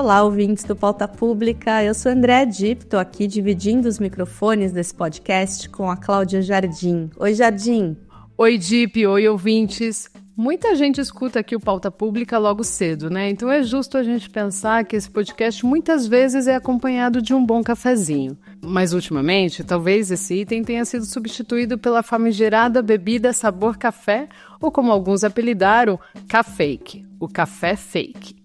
Olá, ouvintes do Pauta Pública, eu sou Andréa Dipp, estou aqui dividindo os microfones desse podcast com a Cláudia Jardim. Oi, Jardim! Oi, Dipp, oi, ouvintes! Muita gente escuta aqui o Pauta Pública logo cedo, né? Então é justo a gente pensar que esse podcast muitas vezes é acompanhado de um bom cafezinho. Mas ultimamente, talvez esse item tenha sido substituído pela famigerada bebida sabor café, ou como alguns apelidaram, cafake, o café fake.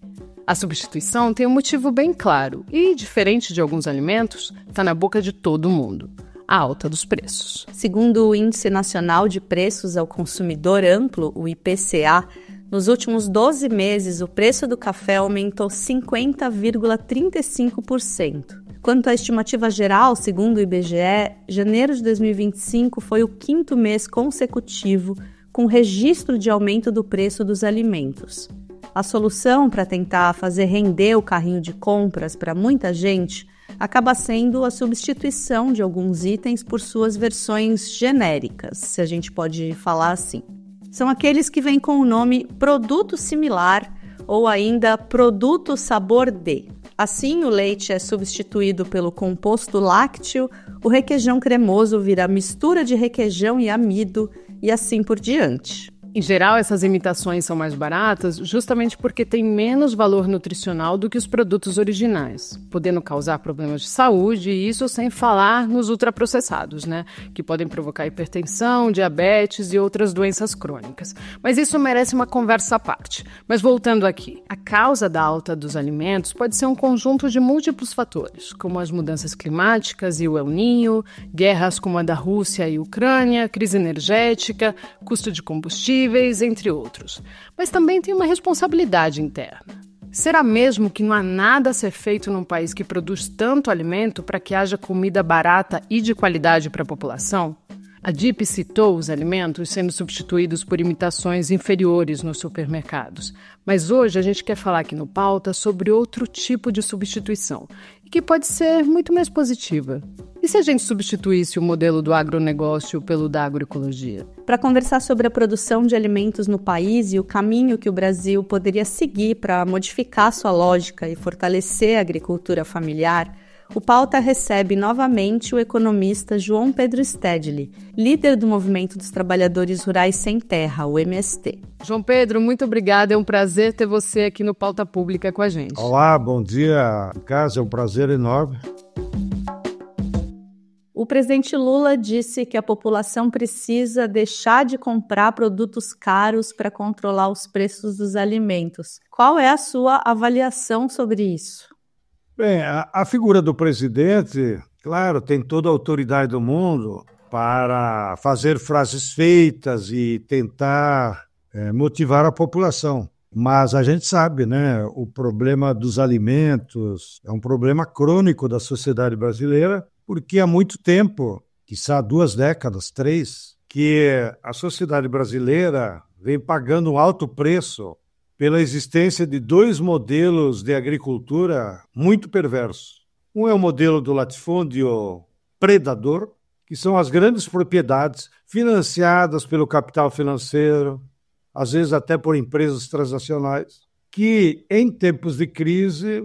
A substituição tem um motivo bem claro e, diferente de alguns alimentos, está na boca de todo mundo: a alta dos preços. Segundo o Índice Nacional de Preços ao Consumidor Amplo, o IPCA, nos últimos 12 meses o preço do café aumentou 50,35%. Quanto à estimativa geral, segundo o IBGE, janeiro de 2025 foi o 5º mês consecutivo com registro de aumento do preço dos alimentos. A solução para tentar fazer render o carrinho de compras para muita gente acaba sendo a substituição de alguns itens por suas versões genéricas, se a gente pode falar assim. São aqueles que vêm com o nome produto similar ou ainda produto sabor de. Assim, o leite é substituído pelo composto lácteo, o requeijão cremoso vira mistura de requeijão e amido e assim por diante. Em geral, essas imitações são mais baratas justamente porque têm menos valor nutricional do que os produtos originais, podendo causar problemas de saúde, e isso sem falar nos ultraprocessados, né? Que podem provocar hipertensão, diabetes e outras doenças crônicas. Mas isso merece uma conversa à parte. Mas voltando aqui, a causa da alta dos alimentos pode ser um conjunto de múltiplos fatores, como as mudanças climáticas e o El Niño, guerras como a da Rússia e Ucrânia, crise energética, custo de combustível, entre outros. Mas também tem uma responsabilidade interna. Será mesmo que não há nada a ser feito num país que produz tanto alimento para que haja comida barata e de qualidade para a população? A Dipp citou os alimentos sendo substituídos por imitações inferiores nos supermercados. Mas hoje a gente quer falar aqui no Pauta sobre outro tipo de substituição, e que pode ser muito mais positiva. E se a gente substituísse o modelo do agronegócio pelo da agroecologia? Para conversar sobre a produção de alimentos no país e o caminho que o Brasil poderia seguir para modificar sua lógica e fortalecer a agricultura familiar, o Pauta recebe novamente o economista João Pedro Stedley, líder do Movimento dos Trabalhadores Rurais Sem Terra, o MST. João Pedro, muito obrigada, é um prazer ter você aqui no Pauta Pública com a gente. Olá, bom dia, Casa, é um prazer enorme. O presidente Lula disse que a população precisa deixar de comprar produtos caros para controlar os preços dos alimentos. Qual é a sua avaliação sobre isso? Bem, a figura do presidente, claro, tem toda a autoridade do mundo para fazer frases feitas e tentar motivar a população. Mas a gente sabe, né, o problema dos alimentos é um problema crônico da sociedade brasileira, porque há muito tempo, quiçá 2 décadas, 3, que a sociedade brasileira vem pagando um alto preço pela existência de 2 modelos de agricultura muito perversos. Um é o modelo do latifúndio predador, que são as grandes propriedades financiadas pelo capital financeiro, às vezes até por empresas transnacionais, que em tempos de crise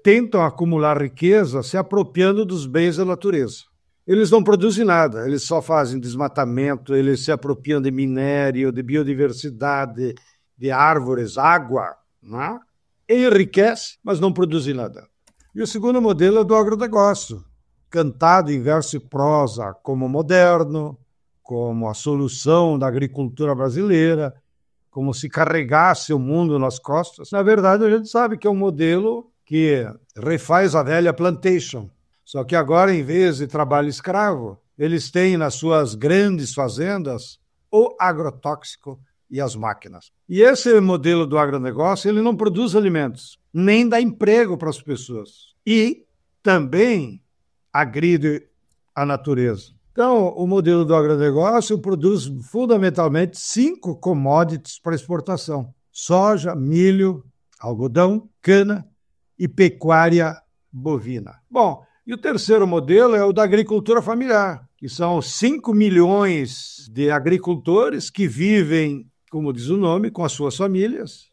tentam acumular riqueza se apropriando dos bens da natureza. Eles não produzem nada, eles só fazem desmatamento, eles se apropriam de minério, de biodiversidade, de árvores, água, né? Enriquece, mas não produzem nada. E o segundo modelo é do agronegócio, cantado em verso e prosa como moderno, como a solução da agricultura brasileira, como se carregasse o mundo nas costas. Na verdade, a gente sabe que é um modelo que refaz a velha plantation. Só que agora, em vez de trabalho escravo, eles têm nas suas grandes fazendas o agrotóxico e as máquinas. E esse modelo do agronegócio, ele não produz alimentos, nem dá emprego para as pessoas. E também agride a natureza. Então, o modelo do agronegócio produz fundamentalmente 5 commodities para exportação: soja, milho, algodão, cana e pecuária bovina. Bom, e o terceiro modelo é o da agricultura familiar, que são 5 milhões de agricultores que vivem, como diz o nome, com as suas famílias,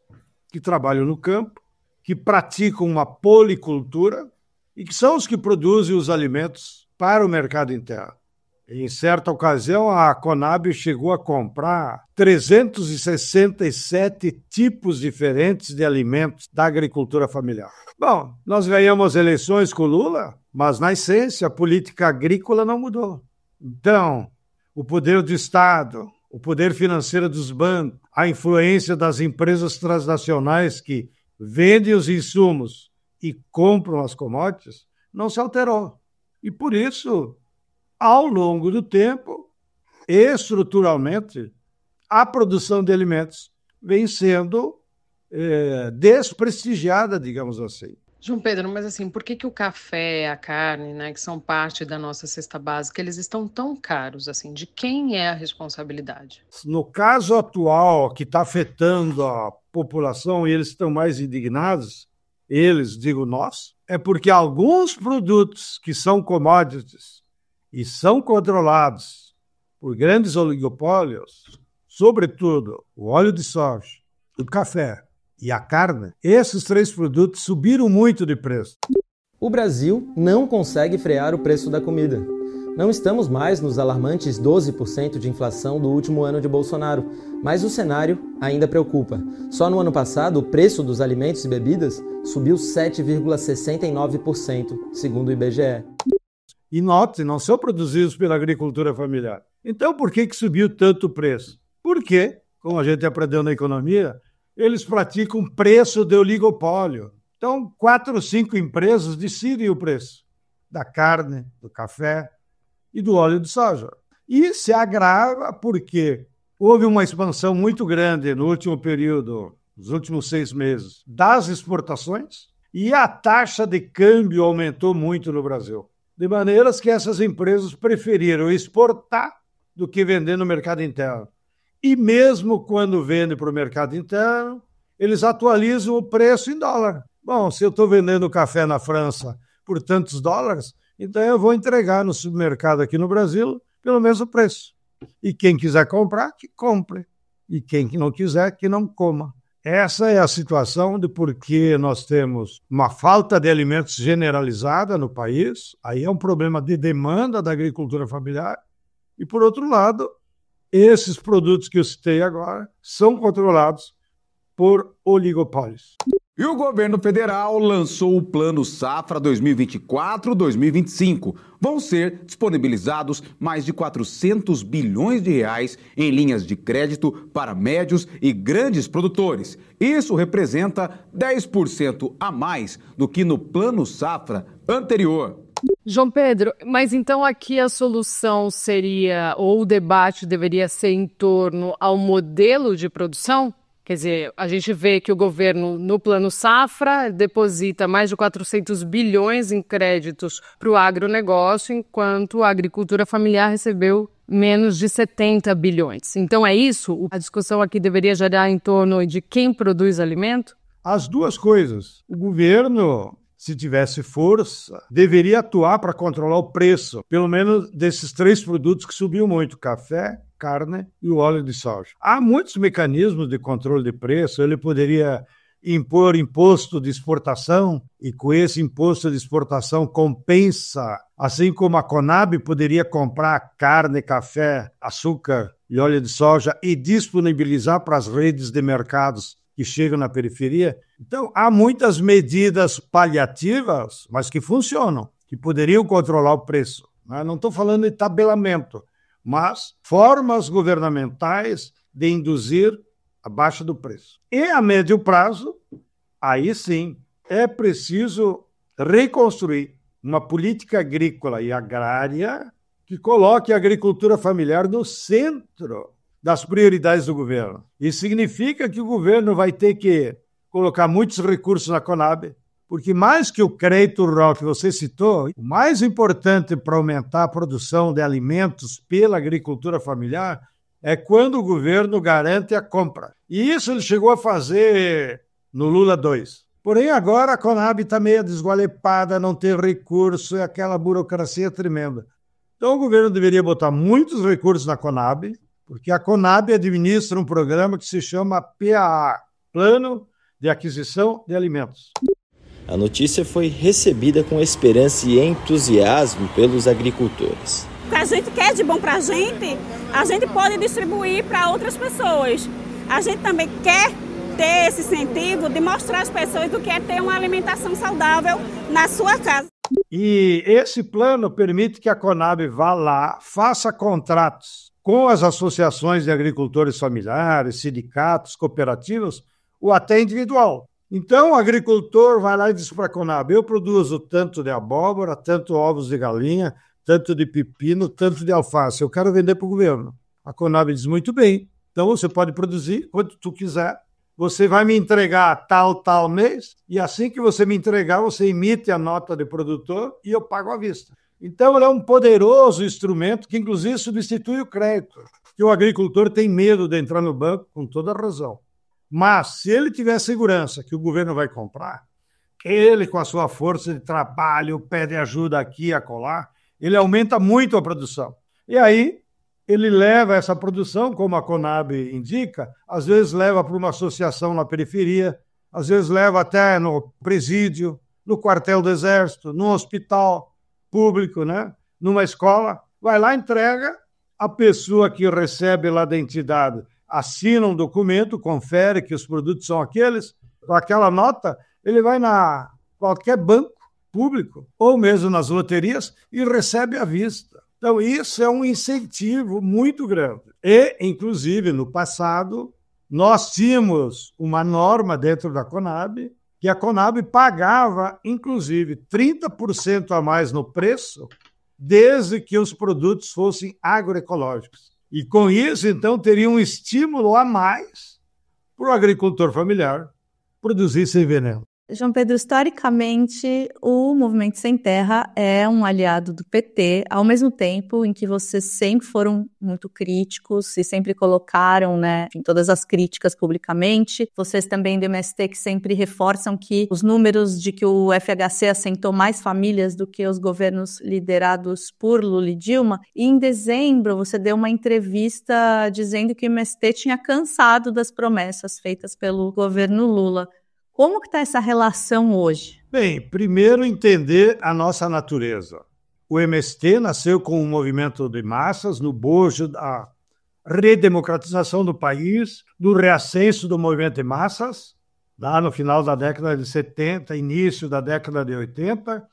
que trabalham no campo, que praticam uma policultura e que são os que produzem os alimentos para o mercado interno. Em certa ocasião, a Conab chegou a comprar 367 tipos diferentes de alimentos da agricultura familiar. Bom, nós ganhamos eleições com Lula, mas, na essência, a política agrícola não mudou. Então, o poder do Estado, o poder financeiro dos bancos, a influência das empresas transnacionais que vendem os insumos e compram as commodities, não se alterou. E, por isso, ao longo do tempo, estruturalmente, a produção de alimentos vem sendo desprestigiada, digamos assim. João Pedro, mas assim, por que o café, a carne, né, que são parte da nossa cesta básica, eles estão tão caros assim? De quem é a responsabilidade? No caso atual, que está afetando a população e eles estão mais indignados, eles, digo nós, é porque alguns produtos que são commodities e são controlados por grandes oligopólios, sobretudo o óleo de soja, o café e a carne, esses 3 produtos subiram muito de preço. O Brasil não consegue frear o preço da comida. Não estamos mais nos alarmantes 12% de inflação do último ano de Bolsonaro, mas o cenário ainda preocupa. Só no ano passado, o preço dos alimentos e bebidas subiu 7,69%, segundo o IBGE. E note, não são produzidos pela agricultura familiar. Então, por que subiu tanto o preço? Porque, como a gente aprendeu na economia, eles praticam preço de oligopólio. Então, 4 ou 5 empresas decidem o preço da carne, do café e do óleo de soja. E se agrava porque houve uma expansão muito grande no último período, nos últimos 6 meses, das exportações, e a taxa de câmbio aumentou muito no Brasil. De maneiras que essas empresas preferiram exportar do que vender no mercado interno. E mesmo quando vendem para o mercado interno, eles atualizam o preço em dólar. Bom, se eu estou vendendo café na França por tantos dólares, então eu vou entregar no supermercado aqui no Brasil pelo mesmo preço. E quem quiser comprar, que compre. E quem não quiser, que não coma. Essa é a situação de por que nós temos uma falta de alimentos generalizada no país. Aí é um problema de demanda da agricultura familiar. E, por outro lado, esses produtos que eu citei agora são controlados por oligopólios. E o governo federal lançou o Plano Safra 2024-2025. Vão ser disponibilizados mais de 400 bilhões de reais em linhas de crédito para médios e grandes produtores. Isso representa 10% a mais do que no Plano Safra anterior. João Pedro, mas então aqui a solução seria, ou o debate deveria ser em torno ao modelo de produção? Quer dizer, a gente vê que o governo, no Plano Safra, deposita mais de 400 bilhões em créditos para o agronegócio, enquanto a agricultura familiar recebeu menos de 70 bilhões. Então é isso? A discussão aqui deveria girar em torno de quem produz alimento? As duas coisas. O governo, se tivesse força, deveria atuar para controlar o preço, pelo menos desses 3 produtos que subiu muito: café, carne e o óleo de soja. Há muitos mecanismos de controle de preço. Ele poderia impor imposto de exportação e com esse imposto de exportação compensa, assim como a Conab poderia comprar carne, café, açúcar e óleo de soja e disponibilizar para as redes de mercados que chegam na periferia. Então, há muitas medidas paliativas, mas que funcionam, que poderiam controlar o preço. Não estou falando de tabelamento, mas formas governamentais de induzir a baixa do preço. E a médio prazo, aí sim, é preciso reconstruir uma política agrícola e agrária que coloque a agricultura familiar no centro das prioridades do governo. Isso significa que o governo vai ter que colocar muitos recursos na Conab, porque mais que o crédito rural que você citou, o mais importante para aumentar a produção de alimentos pela agricultura familiar é quando o governo garante a compra. E isso ele chegou a fazer no Lula 2. Porém, agora a Conab está meio desgualepada, não tem recurso, é aquela burocracia tremenda. Então, o governo deveria botar muitos recursos na Conab, porque a Conab administra um programa que se chama PAA, Plano de aquisição de alimentos. A notícia foi recebida com esperança e entusiasmo pelos agricultores. O que a gente quer de bom para a gente pode distribuir para outras pessoas. A gente também quer ter esse incentivo de mostrar às pessoas o que é ter uma alimentação saudável na sua casa. E esse plano permite que a Conab vá lá, faça contratos com as associações de agricultores familiares, sindicatos, cooperativas, ou até individual. Então, o agricultor vai lá e diz para a Conab, eu produzo tanto de abóbora, tanto ovos de galinha, tanto de pepino, tanto de alface, eu quero vender para o governo. A Conab diz, muito bem, então você pode produzir quanto tu quiser, você vai me entregar tal mês, e assim que você me entregar, você emite a nota de produtor e eu pago à vista. Então, ele é um poderoso instrumento que, inclusive, substitui o crédito, que o agricultor tem medo de entrar no banco, com toda razão. Mas, se ele tiver segurança que o governo vai comprar, ele, com a sua força de trabalho, pede ajuda aqui e acolá, ele aumenta muito a produção. E aí, ele leva essa produção, como a Conab indica, às vezes leva para uma associação na periferia, às vezes leva até no presídio, no quartel do Exército, no hospital público, né? Numa escola, vai lá, entrega, a pessoa que recebe lá da entidade assina um documento, confere que os produtos são aqueles, com aquela nota, ele vai na qualquer banco público, ou mesmo nas loterias, e recebe à vista. Então, isso é um incentivo muito grande. E, inclusive, no passado, nós tínhamos uma norma dentro da Conab, que a Conab pagava, inclusive, 30% a mais no preço, desde que os produtos fossem agroecológicos. E, com isso, então, teria um estímulo a mais para o agricultor familiar produzir sem veneno. João Pedro, historicamente, o Movimento Sem Terra é um aliado do PT, ao mesmo tempo em que vocês sempre foram muito críticos e sempre colocaram, né, em todas as críticas publicamente. Vocês também do MST que sempre reforçam que os números de que o FHC assentou mais famílias do que os governos liderados por Lula e Dilma. E em dezembro, você deu uma entrevista dizendo que o MST tinha cansado das promessas feitas pelo governo Lula. Como que está essa relação hoje? Bem, primeiro entender a nossa natureza. O MST nasceu com um movimento de massas no bojo da redemocratização do país, do reascenso do movimento de massas, lá no final da década de 70, início da década de 80,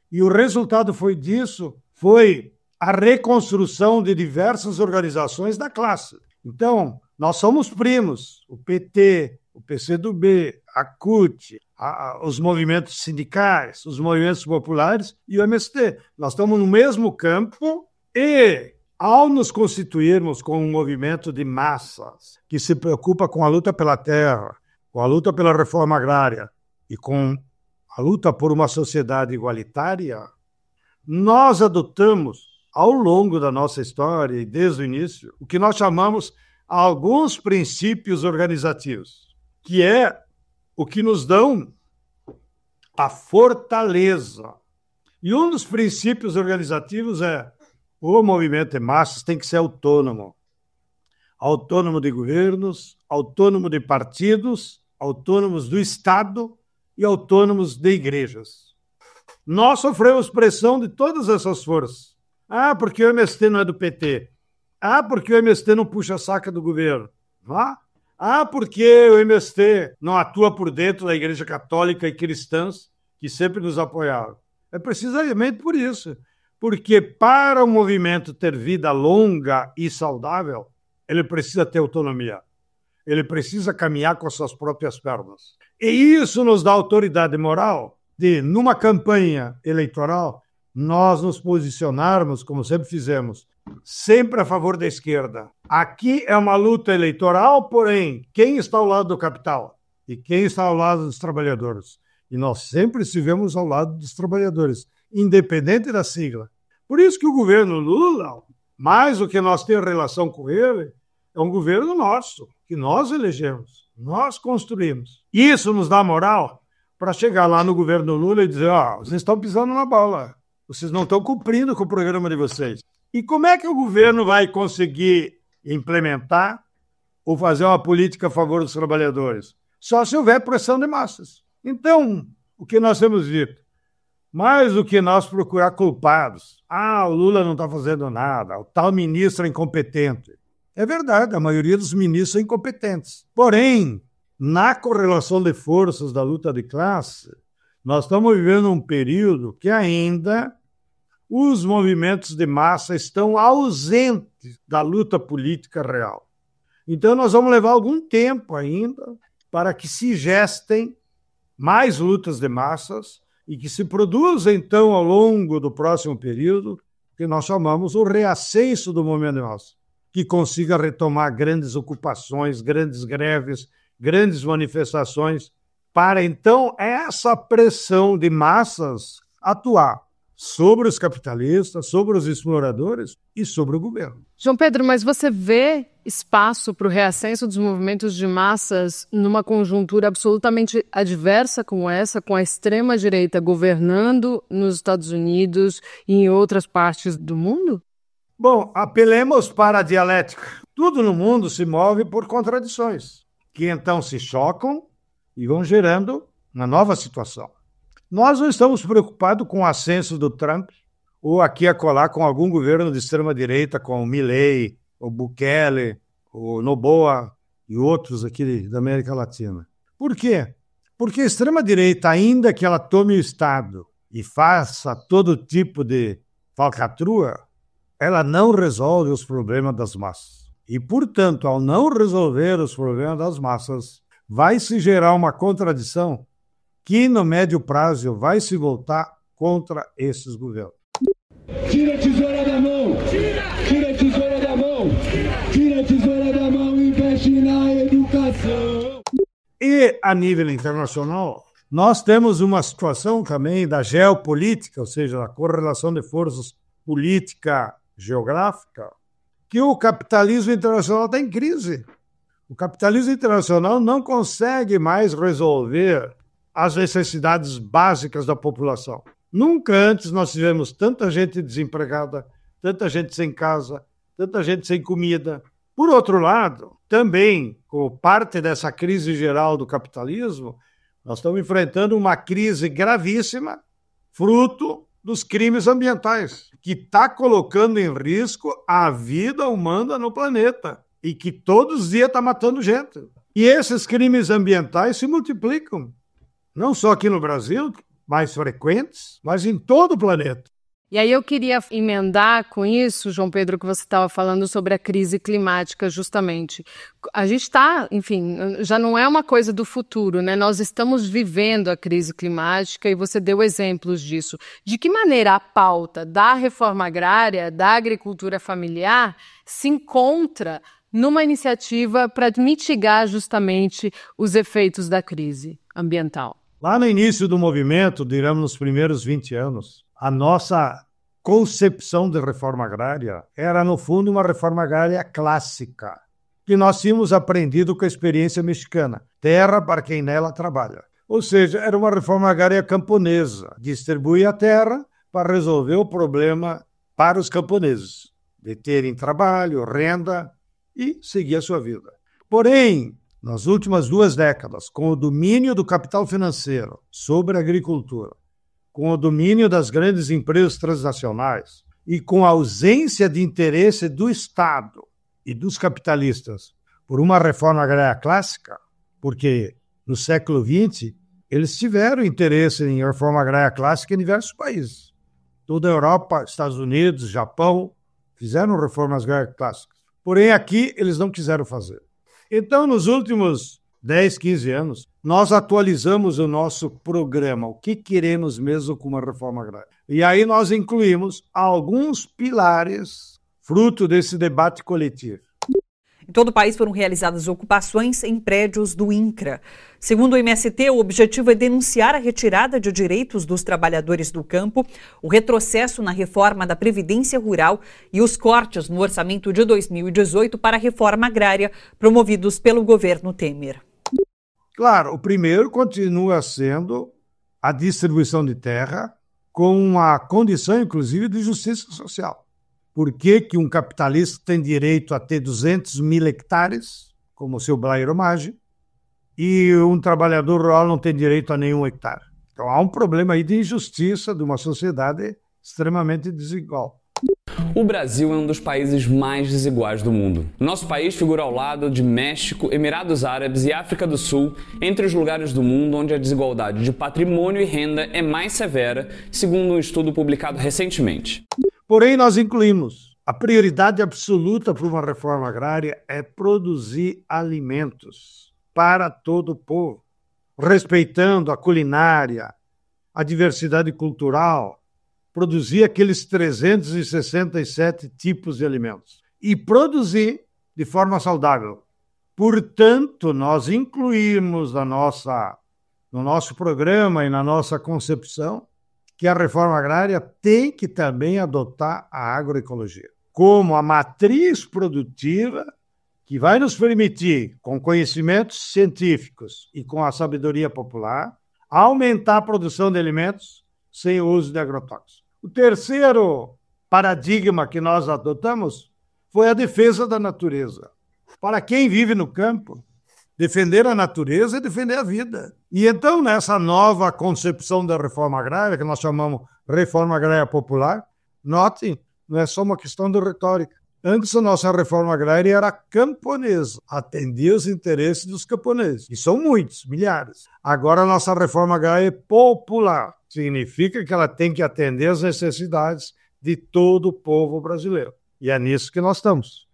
e o resultado foi a reconstrução de diversas organizações da classe. Então, nós somos primos, o PT, o PCdoB, a CUT, os movimentos sindicais, os movimentos populares e o MST. Nós estamos no mesmo campo e, ao nos constituirmos com um movimento de massas que se preocupa com a luta pela terra, com a luta pela reforma agrária e com a luta por uma sociedade igualitária, nós adotamos, ao longo da nossa história e desde o início, o que nós chamamos alguns princípios organizativos, que é o que nos dão a fortaleza. E um dos princípios organizativos é o movimento de massas tem que ser autônomo. Autônomo de governos, autônomo de partidos, autônomos do Estado e autônomos de igrejas. Nós sofremos pressão de todas essas forças. Ah, porque o MST não é do PT. Ah, porque o MST não puxa a saca do governo. Ah, porque o MST não atua por dentro da Igreja Católica e cristãs que sempre nos apoiaram. É precisamente por isso. Porque para o movimento ter vida longa e saudável, ele precisa ter autonomia. Ele precisa caminhar com as suas próprias pernas. E isso nos dá autoridade moral de, numa campanha eleitoral, nós nos posicionarmos, como sempre fizemos, sempre a favor da esquerda. Aqui é uma luta eleitoral, porém, quem está ao lado do capital e quem está ao lado dos trabalhadores? E nós sempre estivemos ao lado dos trabalhadores, independente da sigla. Por isso que o governo Lula, mais do que nós ter relação com ele, é um governo nosso, que nós elegemos, nós construímos. Isso nos dá moral para chegar lá no governo Lula e dizer, vocês estão pisando na bola, vocês não estão cumprindo com o programa de vocês. E como é que o governo vai conseguir implementar ou fazer uma política a favor dos trabalhadores? só se houver pressão de massas. Então, o que nós temos dito? Mais do que nós procurar culpados. O Lula não está fazendo nada, o tal ministro é incompetente. É verdade, a maioria dos ministros são incompetentes. Porém, na correlação de forças da luta de classe, nós estamos vivendo um período que ainda os movimentos de massa estão ausentes da luta política real. Então, nós vamos levar algum tempo ainda para que se gestem mais lutas de massas e que se produza, então, ao longo do próximo período, que nós chamamos o reascenso do movimento de massa, que consiga retomar grandes ocupações, grandes greves, grandes manifestações, para, então, essa pressão de massas atuar sobre os capitalistas, sobre os exploradores e sobre o governo. João Pedro, mas você vê espaço para o reascenso dos movimentos de massas numa conjuntura absolutamente adversa como essa, com a extrema-direita governando nos Estados Unidos e em outras partes do mundo? Bom, apelemos para a dialética. Tudo no mundo se move por contradições, que então se chocam e vão gerando uma nova situação. Nós não estamos preocupados com o ascenso do Trump ou aqui a colar com algum governo de extrema-direita, como o Milei, o Bukele, o Noboa e outros aqui da América Latina. Por quê? Porque a extrema-direita, ainda que ela tome o Estado e faça todo tipo de falcatrua, ela não resolve os problemas das massas. E, portanto, ao não resolver os problemas das massas, vai se gerar uma contradição que, no médio prazo, vai se voltar contra esses governos. Tira a tesoura da mão! Tira a tesoura da mão! Tira a tesoura da mão e investe na educação! E, a nível internacional, nós temos uma situação também da geopolítica, ou seja, da correlação de forças política geográfica, que o capitalismo internacional está em crise. O capitalismo internacional não consegue mais resolver as necessidades básicas da população. Nunca antes nós tivemos tanta gente desempregada, tanta gente sem casa, tanta gente sem comida. Por outro lado, também, como parte dessa crise geral do capitalismo, nós estamos enfrentando uma crise gravíssima, fruto dos crimes ambientais, que está colocando em risco a vida humana no planeta e que todos os dias está matando gente. E esses crimes ambientais se multiplicam, não só aqui no Brasil, mais frequentes, mas em todo o planeta. E aí eu queria emendar com isso, João Pedro, que você estava falando sobre a crise climática, justamente. A gente está, enfim, já não é uma coisa do futuro, né? Nós estamos vivendo a crise climática e você deu exemplos disso. De que maneira a pauta da reforma agrária, da agricultura familiar, se encontra numa iniciativa para mitigar justamente os efeitos da crise ambiental? Lá no início do movimento, digamos nos primeiros 20 anos, a nossa concepção de reforma agrária era, no fundo, uma reforma agrária clássica, que nós tínhamos aprendido com a experiência mexicana. Terra para quem nela trabalha. Ou seja, era uma reforma agrária camponesa. Distribui a terra para resolver o problema para os camponeses, de terem trabalho, renda e seguir a sua vida. Porém, nas últimas 2 décadas, com o domínio do capital financeiro sobre a agricultura, com o domínio das grandes empresas transnacionais e com a ausência de interesse do Estado e dos capitalistas por uma reforma agrária clássica, porque no século XX eles tiveram interesse em reforma agrária clássica em diversos países. Toda a Europa, Estados Unidos, Japão, fizeram reformas agrárias clássicas. Porém, aqui eles não quiseram fazer. Então, nos últimos 10, 15 anos, nós atualizamos o nosso programa, o que queremos mesmo com uma reforma agrária. E aí nós incluímos alguns pilares fruto desse debate coletivo. Em todo o país foram realizadas ocupações em prédios do INCRA. Segundo o MST, o objetivo é denunciar a retirada de direitos dos trabalhadores do campo, o retrocesso na reforma da Previdência Rural e os cortes no orçamento de 2018 para a reforma agrária promovidos pelo governo Temer. Claro, o primeiro continua sendo a distribuição de terra com uma condição, inclusive, de justiça social. Por que um capitalista tem direito a ter 200 mil hectares, como o seu Blairo Maggi, e um trabalhador rural não tem direito a nenhum hectare. Então há um problema aí de injustiça de uma sociedade extremamente desigual. O Brasil é um dos países mais desiguais do mundo. Nosso país figura ao lado de México, Emirados Árabes e África do Sul, entre os lugares do mundo onde a desigualdade de patrimônio e renda é mais severa, segundo um estudo publicado recentemente. Porém, nós incluímos a prioridade absoluta para uma reforma agrária é produzir alimentos para todo o povo, respeitando a culinária, a diversidade cultural, produzir aqueles 367 tipos de alimentos e produzir de forma saudável. Portanto, nós incluímos no nosso programa e na nossa concepção que a reforma agrária tem que também adotar a agroecologia como a matriz produtiva que vai nos permitir, com conhecimentos científicos e com a sabedoria popular, aumentar a produção de alimentos sem o uso de agrotóxicos. O terceiro paradigma que nós adotamos foi a defesa da natureza. Para quem vive no campo, defender a natureza é defender a vida. E então, nessa nova concepção da reforma agrária, que nós chamamos reforma agrária popular, notem, não é só uma questão de retórica. Antes, a nossa reforma agrária era camponesa, atendia os interesses dos camponeses, e são muitos, milhares. Agora, a nossa reforma agrária é popular. Significa que ela tem que atender às necessidades de todo o povo brasileiro. E é nisso que nós estamos.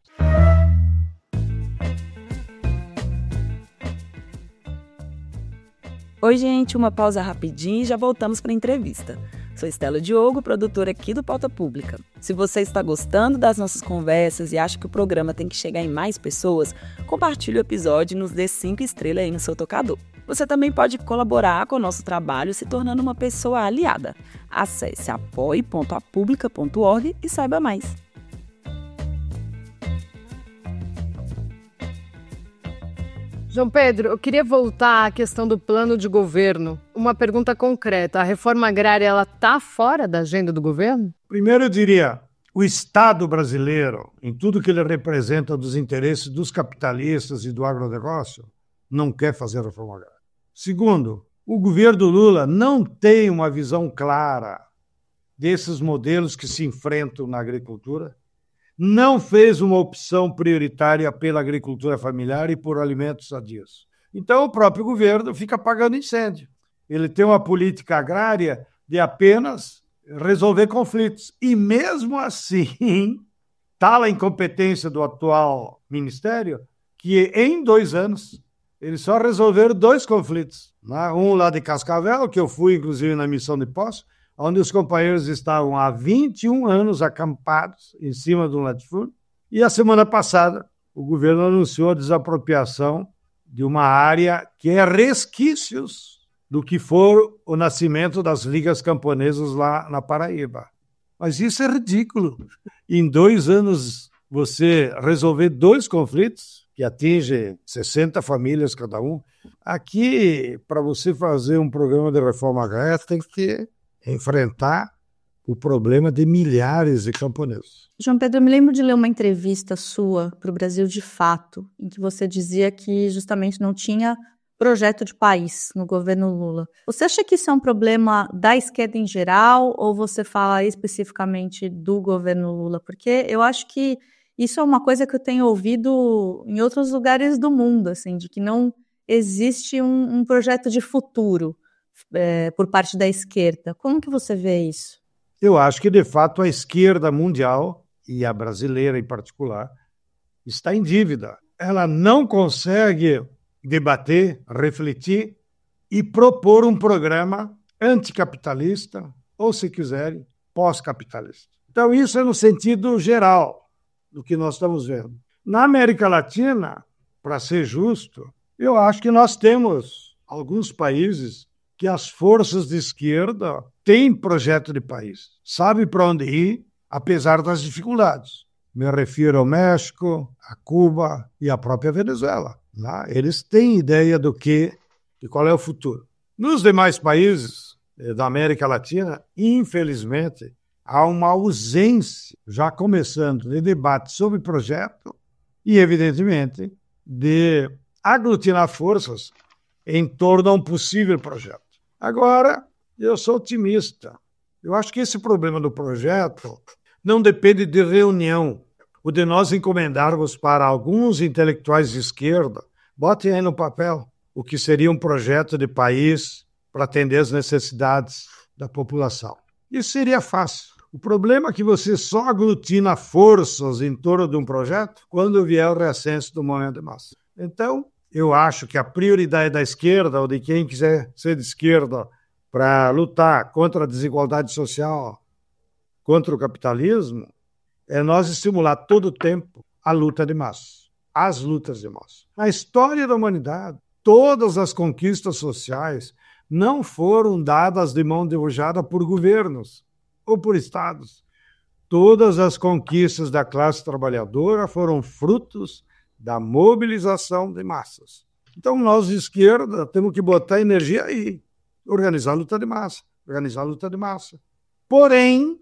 Oi, gente, uma pausa rapidinho e já voltamos para a entrevista. Sou Estela Diogo, produtora aqui do Pauta Pública. Se você está gostando das nossas conversas e acha que o programa tem que chegar em mais pessoas, compartilhe o episódio e nos dê 5 estrelas aí no seu tocador. Você também pode colaborar com o nosso trabalho se tornando uma pessoa aliada. Acesse apoie.apublica.org e saiba mais. João Pedro, eu queria voltar à questão do plano de governo. Uma pergunta concreta. A reforma agrária ela está fora da agenda do governo? Primeiro, eu diria, o Estado brasileiro, em tudo que ele representa dos interesses dos capitalistas e do agronegócio, não quer fazer reforma agrária. Segundo, o governo Lula não tem uma visão clara desses modelos que se enfrentam na agricultura, não fez uma opção prioritária pela agricultura familiar e por alimentos sadios. Então, o próprio governo fica apagando incêndio. Ele tem uma política agrária de apenas resolver conflitos. E, mesmo assim, tal a incompetência do atual ministério que, em 2 anos, eles só resolveram 2 conflitos. Um lá de Cascavel, que eu fui, inclusive, na missão de Poço, onde os companheiros estavam há 21 anos acampados em cima de um latifúndio. E a semana passada, o governo anunciou a desapropriação de uma área que é resquícios do que for o nascimento das ligas camponesas lá na Paraíba. Mas isso é ridículo. Em 2 anos, você resolver 2 conflitos, que atingem 60 famílias cada um. Aqui, para você fazer um programa de reforma agrária, tem que enfrentar o problema de milhares de camponeses. João Pedro, eu me lembro de ler uma entrevista sua para o Brasil de Fato, em que você dizia que justamente não tinha projeto de país no governo Lula. Você acha que isso é um problema da esquerda em geral ou você fala especificamente do governo Lula? Porque eu acho que isso é uma coisa que eu tenho ouvido em outros lugares do mundo, assim, de que não existe um projeto de futuro por parte da esquerda. Como que você vê isso? Eu acho que, de fato, a esquerda mundial, e a brasileira em particular, está em dívida. Ela não consegue debater, refletir e propor um programa anticapitalista, ou, se quiserem, pós-capitalista. Então, isso é no sentido geral do que nós estamos vendo. Na América Latina, para ser justo, eu acho que nós temos alguns países que as forças de esquerda têm projeto de país, sabem para onde ir, apesar das dificuldades. Me refiro ao México, a Cuba e a própria Venezuela. Eles têm ideia de qual é o futuro. Nos demais países da América Latina, infelizmente, há uma ausência, já começando, de debate sobre projeto e, evidentemente, de aglutinar forças em torno a um possível projeto. Agora, eu sou otimista. Eu acho que esse problema do projeto não depende de reunião, ou de nós encomendarmos para alguns intelectuais de esquerda, botem aí no papel o que seria um projeto de país para atender as necessidades da população. Isso seria fácil. O problema é que você só aglutina forças em torno de um projeto quando vier o reascenso do movimento de massa. Então, eu acho que a prioridade da esquerda, ou de quem quiser ser de esquerda, para lutar contra a desigualdade social, contra o capitalismo, é nós estimular todo o tempo a luta de massa, as lutas de massa. Na história da humanidade, todas as conquistas sociais não foram dadas de mão beijada por governos ou por estados. Todas as conquistas da classe trabalhadora foram frutos da mobilização de massas. Então, nós de esquerda temos que botar energia aí, organizar a luta de massa, organizar a luta de massa. Porém,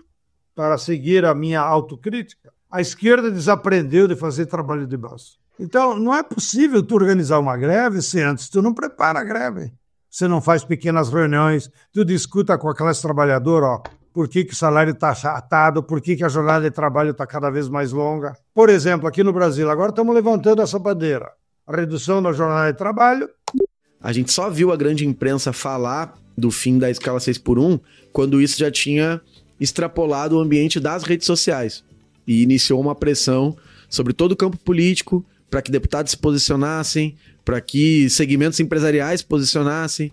para seguir a minha autocrítica, a esquerda desaprendeu de fazer trabalho de massa. Então, não é possível tu organizar uma greve se antes tu não prepara a greve. Você não faz pequenas reuniões, tu discuta com a classe trabalhadora, ó, por que o salário está achatado, por que a jornada de trabalho está cada vez mais longa. Por exemplo, aqui no Brasil, agora estamos levantando essa bandeira. A redução da jornada de trabalho. A gente só viu a grande imprensa falar do fim da escala 6x1 quando isso já tinha extrapolado o ambiente das redes sociais e iniciou uma pressão sobre todo o campo político para que deputados se posicionassem, para que segmentos empresariais se posicionassem.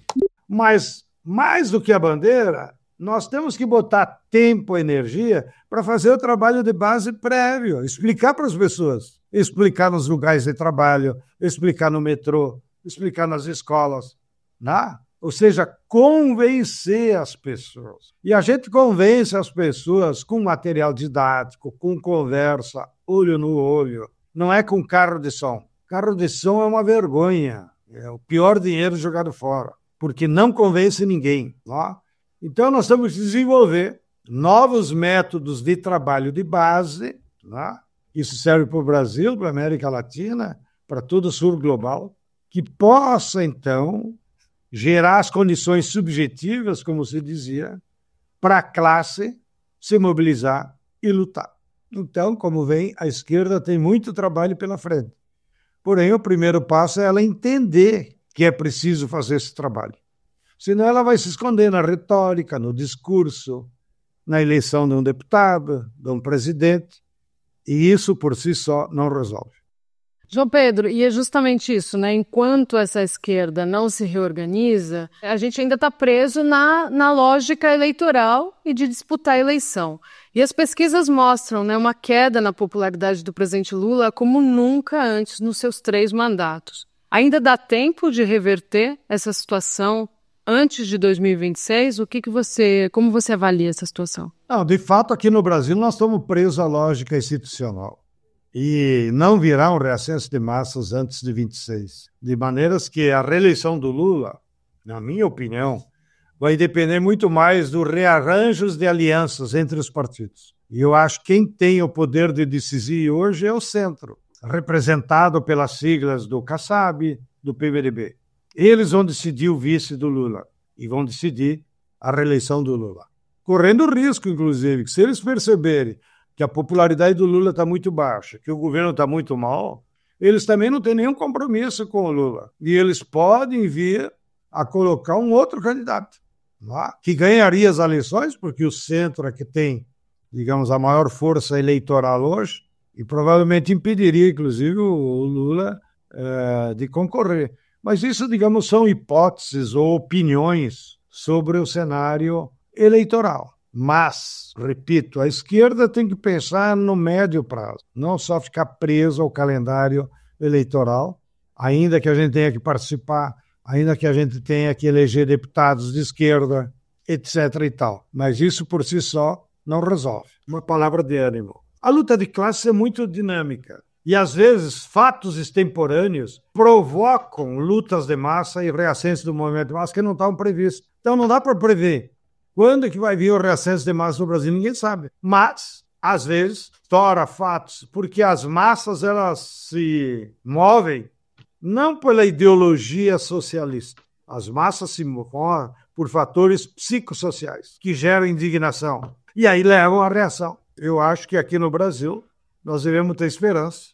Mas, mais do que a bandeira, nós temos que botar tempo e energia para fazer o trabalho de base prévio, explicar para as pessoas, explicar nos lugares de trabalho, explicar no metrô, explicar nas escolas, né? Ou seja, convencer as pessoas. E a gente convence as pessoas com material didático, com conversa, olho no olho. Não é com carro de som. Carro de som é uma vergonha. É o pior dinheiro jogado fora, porque não convence ninguém. Né? Então, nós temos que desenvolver novos métodos de trabalho de base. Né? Isso serve para o Brasil, para a América Latina, para todo o sul global, que possa, então, gerar as condições subjetivas, como se dizia, para a classe se mobilizar e lutar. Então, como vem, a esquerda tem muito trabalho pela frente. Porém, o primeiro passo é ela entender que é preciso fazer esse trabalho. Senão ela vai se esconder na retórica, no discurso, na eleição de um deputado, de um presidente, e isso por si só não resolve. João Pedro, e é justamente isso, né? Enquanto essa esquerda não se reorganiza, a gente ainda está preso na lógica eleitoral e de disputar a eleição. E as pesquisas mostram, né, uma queda na popularidade do presidente Lula como nunca antes nos seus 3 mandatos. Ainda dá tempo de reverter essa situação antes de 2026? Como você avalia essa situação? Não, de fato, aqui no Brasil nós estamos presos à lógica institucional. E não virá um reascenso de massas antes de 26. De maneiras que a reeleição do Lula, na minha opinião, vai depender muito mais dos rearranjos de alianças entre os partidos. E eu acho que quem tem o poder de decidir hoje é o centro, representado pelas siglas do Kassab, do PMDB. Eles vão decidir o vice do Lula e vão decidir a reeleição do Lula. Correndo o risco, inclusive, que se eles perceberem que a popularidade do Lula está muito baixa, que o governo está muito mal, eles também não têm nenhum compromisso com o Lula. E eles podem vir a colocar um outro candidato, que ganharia as eleições, porque o centro é que tem, digamos, a maior força eleitoral hoje, e provavelmente impediria, inclusive, o Lula de concorrer. Mas isso, digamos, são hipóteses ou opiniões sobre o cenário eleitoral. Mas, repito, a esquerda tem que pensar no médio prazo, não só ficar preso ao calendário eleitoral, ainda que a gente tenha que participar, ainda que a gente tenha que eleger deputados de esquerda, etc. e tal. Mas isso por si só não resolve. Uma palavra de ânimo. A luta de classe é muito dinâmica e, às vezes, fatos extemporâneos provocam lutas de massa e reascenso do movimento de massa que não estavam previstos. Então, não dá para prever. Quando é que vai vir o reascenso de massa no Brasil? Ninguém sabe. Mas, às vezes, estoura fatos, porque as massas elas se movem não pela ideologia socialista. As massas se movem por fatores psicossociais que geram indignação e aí levam à reação. Eu acho que aqui no Brasil nós devemos ter esperança.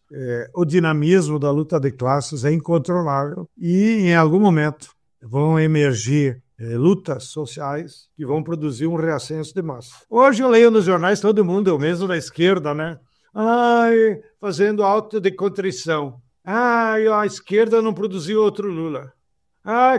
O dinamismo da luta de classes é incontrolável e, em algum momento, vão emergir lutas sociais que vão produzir um reascenso de massa. Hoje eu leio nos jornais todo mundo, eu mesmo da esquerda, né? Fazendo auto de contrição. A esquerda não produziu outro Lula.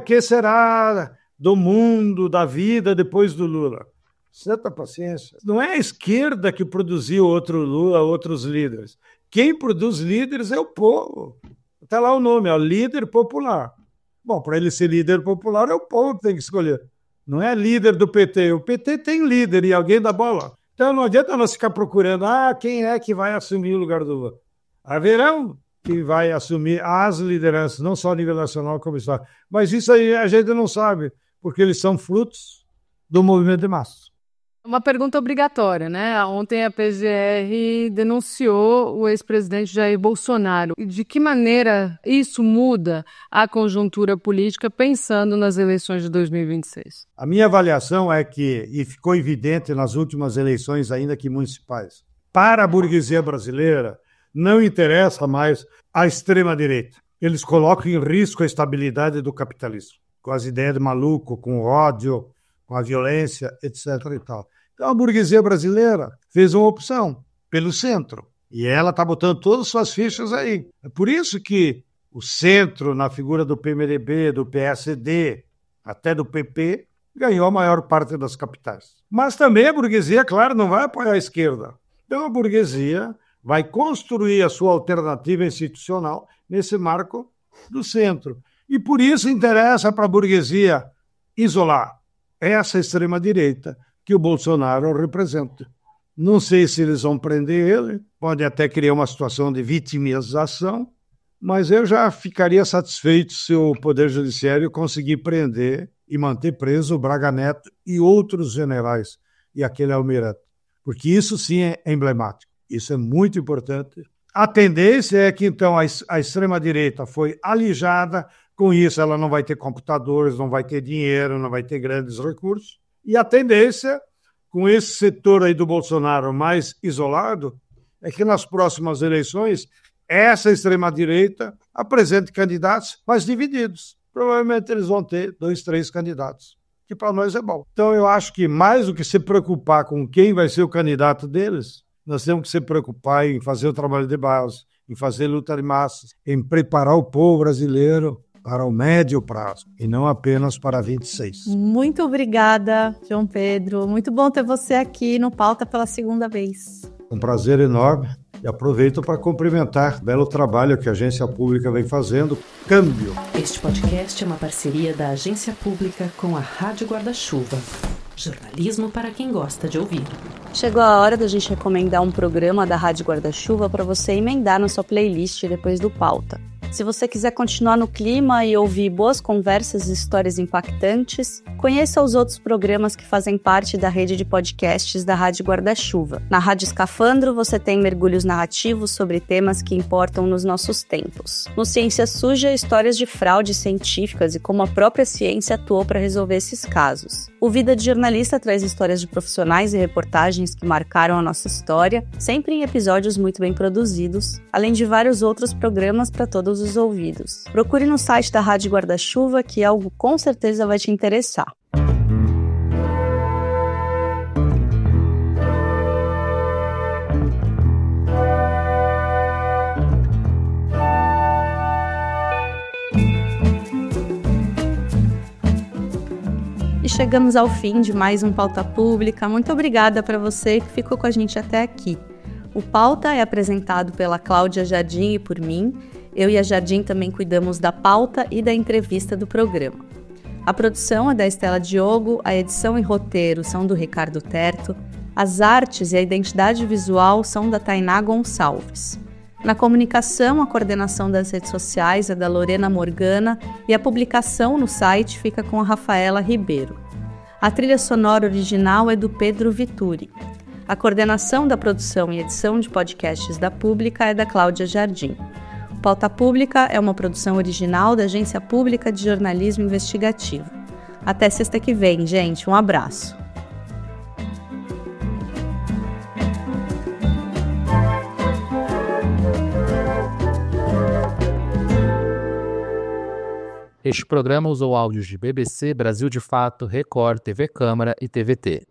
Que será do mundo, da vida depois do Lula? Santa paciência. Não é a esquerda que produziu outro Lula, outros líderes. Quem produz líderes é o povo. Está lá o nome, líder popular. Bom, para ele ser líder popular, é o povo que tem que escolher. Não é líder do PT. O PT tem líder e alguém dá bola. Então não adianta nós ficar procurando quem é que vai assumir o lugar do Lula. Haverão que vai assumir as lideranças, não só a nível nacional como estado. Mas isso aí a gente não sabe, porque eles são frutos do movimento de massa. Uma pergunta obrigatória, né? Ontem a PGR denunciou o ex-presidente Jair Bolsonaro. E de que maneira isso muda a conjuntura política pensando nas eleições de 2026? A minha avaliação é que, e ficou evidente nas últimas eleições, ainda que municipais, para a burguesia brasileira, não interessa mais a extrema-direita. Eles colocam em risco a estabilidade do capitalismo, com as ideias de maluco, com o ódio, com a violência, etc. e tal. Então a burguesia brasileira fez uma opção pelo centro e ela está botando todas as suas fichas aí. É por isso que o centro, na figura do PMDB, do PSD, até do PP, ganhou a maior parte das capitais. Mas também a burguesia, claro, não vai apoiar a esquerda. Então a burguesia vai construir a sua alternativa institucional nesse marco do centro. E por isso interessa para a burguesia isolar essa extrema-direita que o Bolsonaro representa. Não sei se eles vão prender ele, pode até criar uma situação de vitimização, mas eu já ficaria satisfeito se o Poder Judiciário conseguir prender e manter preso o Braga Neto e outros generais e aquele almirante, porque isso sim é emblemático, isso é muito importante. A tendência é que, então, a extrema-direita foi alijada. Com isso, ela não vai ter computadores, não vai ter dinheiro, não vai ter grandes recursos. E a tendência, com esse setor aí do Bolsonaro mais isolado, é que nas próximas eleições, essa extrema-direita apresente candidatos mais divididos. Provavelmente eles vão ter 2, 3 candidatos, que para nós é bom. Então eu acho que mais do que se preocupar com quem vai ser o candidato deles, nós temos que se preocupar em fazer o trabalho de base, em fazer luta de massas, em preparar o povo brasileiro para o médio prazo e não apenas para 26. Muito obrigada, João Pedro. Muito bom ter você aqui no Pauta pela segunda vez. Um prazer enorme e aproveito para cumprimentar o belo trabalho que a Agência Pública vem fazendo. Câmbio. Este podcast é uma parceria da Agência Pública com a Rádio Guarda-Chuva. Jornalismo para quem gosta de ouvir. Chegou a hora da gente recomendar um programa da Rádio Guarda-Chuva para você emendar na sua playlist depois do Pauta. Se você quiser continuar no clima e ouvir boas conversas e histórias impactantes, conheça os outros programas que fazem parte da rede de podcasts da Rádio Guarda-Chuva. Na Rádio Escafandro, você tem mergulhos narrativos sobre temas que importam nos nossos tempos. No Ciência Suja, histórias de fraudes científicas e como a própria ciência atuou para resolver esses casos. O Vida de Jornalista traz histórias de profissionais e reportagens que marcaram a nossa história, sempre em episódios muito bem produzidos, além de vários outros programas para todos os ouvidos. Procure no site da Rádio Guarda-Chuva que algo com certeza vai te interessar. E chegamos ao fim de mais um Pauta Pública. Muito obrigada para você que ficou com a gente até aqui. O Pauta é apresentado pela Cláudia Jardim e por mim. Eu e a Jardim também cuidamos da pauta e da entrevista do programa. A produção é da Estela Diogo, a edição e roteiro são do Ricardo Terto, as artes e a identidade visual são da Tainá Gonçalves. Na comunicação, a coordenação das redes sociais é da Lorena Morgana e a publicação no site fica com a Rafaela Ribeiro. A trilha sonora original é do Pedro Vituri. A coordenação da produção e edição de podcasts da Pública é da Cláudia Jardim. Pauta Pública é uma produção original da Agência Pública de Jornalismo Investigativo. Até sexta que vem, gente. Um abraço. Este programa usou áudios de BBC, Brasil de Fato, Record, TV Câmara e TVT.